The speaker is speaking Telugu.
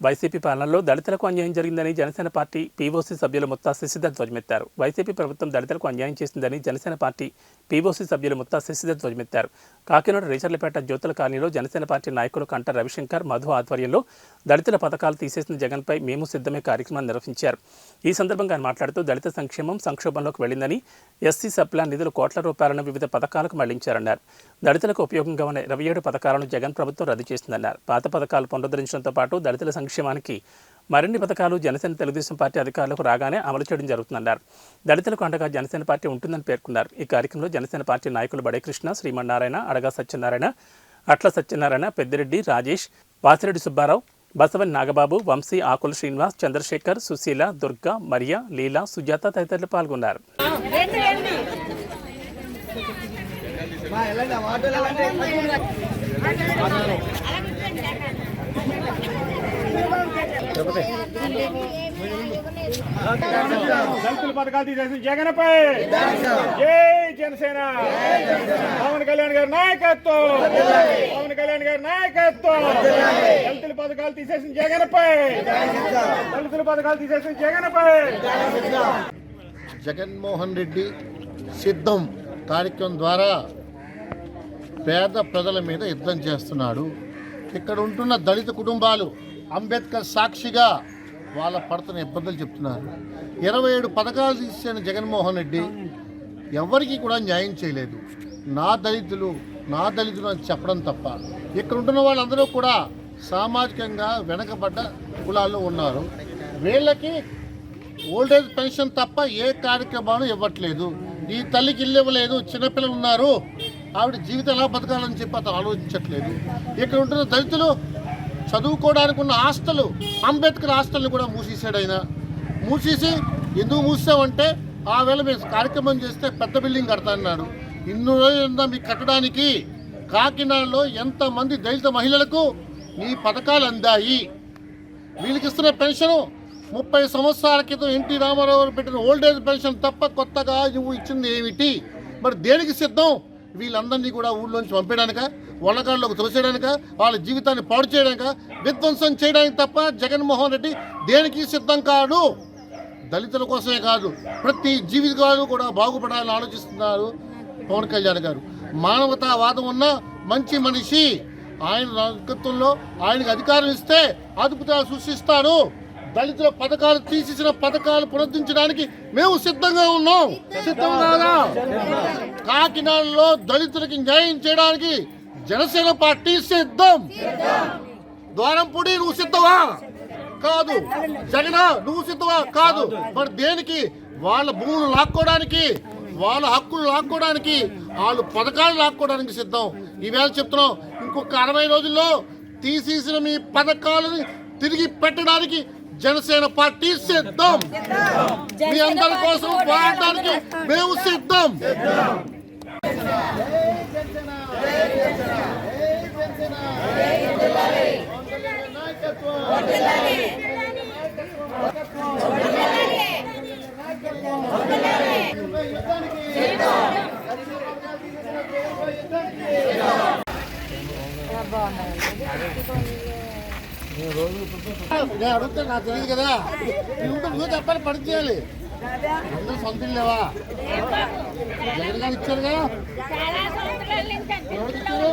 వైసీపీ పాలనలో దళితులకు అన్యాయం జరిగిందని జనసేన పార్టీ పీఓసీ సభ్యులు ముత్తా శశిధర్ ధ్వజమెత్తారు. వైసీపీ ప్రభుత్వం దళితులకు అన్యాయం చేసిందని జనసేన పార్టీ పీఓసీ సభ్యులు ముత్తా శశిధర్ ధ్వజమెత్తారు. కాకినాడ రేచర్లపేట జ్యోతుల కాలనీలో జనసేన పార్టీ నాయకులు కంట రవిశంకర్, మధు ఆధ్వర్యంలో దళితుల పథకాలు తీసేసిన జగన్పై మేము సిద్ధమే కార్యక్రమాన్ని నిర్వహించారు. ఈ సందర్భంగా ఆయన మాట్లాడుతూ దళిత సంక్షేమం సంక్షోభంలోకి వెళ్లిందని, ఎస్సీ సప్లాన్ నిధులు కోట్ల రూపాయలను వివిధ పథకాలకు మళ్లించారన్నారు. దళితులకు ఉపయోగంగా ఉన్న 27 పథకాలను జగన్ ప్రభుత్వం రద్దు చేసిందన్నారు. పాత పథకాలు పునరుద్ధరించడంతో పాటు దళితుల సంక్షేమానికి మరిన్ని పథకాలు జనసేన తెలుగుదేశం పార్టీ అధికారులకు రాగానే అమలు చేయడం జరుగుతుందన్నారు. దళితులకు అండగా జనసేన పార్టీ ఉంటుందని పేర్కొన్నారు. ఈ కార్యక్రమంలో జనసేన పార్టీ నాయకులు బడే కృష్ణ, శ్రీమన్నారాయణ, అడగా సత్యనారాయణ, అట్ల సత్యనారాయణ, పెద్దిరెడ్డి, రాజేష్, వాసిరెడ్డి సుబ్బారావు, బసవన్ నాగబాబు, వంశీ, ఆకుల శ్రీనివాస్, చంద్రశేఖర్, సుశీల, దుర్గా, మరియా, లీలా, సుజాత తదితరులు పాల్గొన్నారు. దళితుల పథకాలు తీసేసి జగన్పై జై జనసేన. పవన్ కళ్యాణ్ గారి నాయకత్వం, పవన్ కళ్యాణ్ గారి నాయకత్వం. దళితుల పథకాలు తీసేసిన జగన్పై, దళితుల పథకాలు తీసేసిన జగన్పై. జగన్మోహన్ రెడ్డి సిద్ధం కార్యక్రమం ద్వారా పేద ప్రజల మీద యుద్ధం చేస్తున్నాడు. ఇక్కడ ఉంటున్న దళిత కుటుంబాలు అంబేద్కర్ సాక్షిగా వాళ్ళ పడుతున్న ఇబ్బందులు చెప్తున్నారు. 27 పథకాలు తీసిన జగన్మోహన్ రెడ్డి ఎవరికి కూడా న్యాయం చేయలేదు. నా దళితులు అని చెప్పడం తప్ప ఇక్కడ ఉంటున్న వాళ్ళందరూ కూడా సామాజికంగా వెనకబడ్డ కులాల్లో ఉన్నారు. వీళ్ళకి ఓల్డేజ్ పెన్షన్ తప్ప ఏ కార్యక్రమాలు ఇవ్వట్లేదు. ఈ తల్లికి ఇల్లు ఇవ్వలేదు. చిన్నపిల్లలు ఉన్నారు, ఆవిడ జీవితం ఎలా బతకాలని చెప్పి అతను ఆలోచించట్లేదు. ఇక్కడ ఉంటున్న దళితులు చదువుకోవడానికి ఉన్న హాస్టల్, అంబేద్కర్ హాస్టల్ని కూడా మూసేసాడు ఆయన. మూసేసి ఎందుకు మూసామంటే ఆ వేళ మేము కార్యక్రమం చేస్తే పెద్ద బిల్డింగ్ కడతా అన్నాడు. ఇన్ని రోజులుందా మీకు కట్టడానికి? కాకినాడలో ఎంతమంది దళిత మహిళలకు నీ పథకాలు అందాయి? వీళ్ళకి ఇస్తున్న పెన్షను 30 సంవత్సరాల క్రితం ఎన్టీ రామారావు పెట్టిన ఓల్డేజ్ పెన్షన్ తప్ప కొత్తగా నువ్వు ఇచ్చింది ఏమిటి? మరి దేనికి సిద్ధం? వీళ్ళందరినీ కూడా ఊళ్ళోంచి పంపేయడానిక, వల్లకాళ్ళలోకి తోసేయడానిక, వాళ్ళ జీవితాన్ని పాడు చేయడానిక, విధ్వంసం చేయడానికి తప్ప జగన్మోహన్ రెడ్డి దేనికి సిద్ధం కాదు. దళితుల కోసమే కాదు, ప్రతి జీవితాలు కూడా బాగుపడాలని ఆలోచిస్తున్నారు పవన్ కళ్యాణ్ గారు. మానవతావాదం ఉన్న మంచి మనిషి. ఆయన నాయకత్వంలో ఆయనకు అధికారం ఇస్తే అద్భుతాలు సృష్టిస్తారు. దళితుల పథకాలు తీసేసిన పథకాలు పునరుద్ధరించడానికి మేము సిద్ధంగా ఉన్నాం. సిద్ధం కాదా? కాకినాడలో దళితులకి న్యాయం చేయడానికి జనసేన పార్టీ సిద్ధం. ద్వారంపూడి నువ్వు సిద్ధమా? కాదు. జగన్ నువ్వు సిద్ధమా? కాదు. మరి దేనికి? వాళ్ళ భూములు లాక్కోవడానికి, వాళ్ళ హక్కులు లాక్కోవడానికి, వాళ్ళు పథకాలు లాక్కోవడానికి సిద్ధం. ఈవేళ చెప్తున్నాం, ఇంకొక 60 రోజుల్లో తీసేసిన మీ పథకాలను తిరిగి పెట్టడానికి జనసేన పార్టీ సిద్ధం. మీ అందరి కోసం పోరాటానికి మేము సిద్ధం. నేను అడుగుతా, నాకు తెలియదు కదా. నువ్వు చెప్పాలి, పని చేయాలి. అందరూ సొంత లేవా? జగన్ గారు ఇచ్చారుగా. ఎవరికి ఇచ్చారు?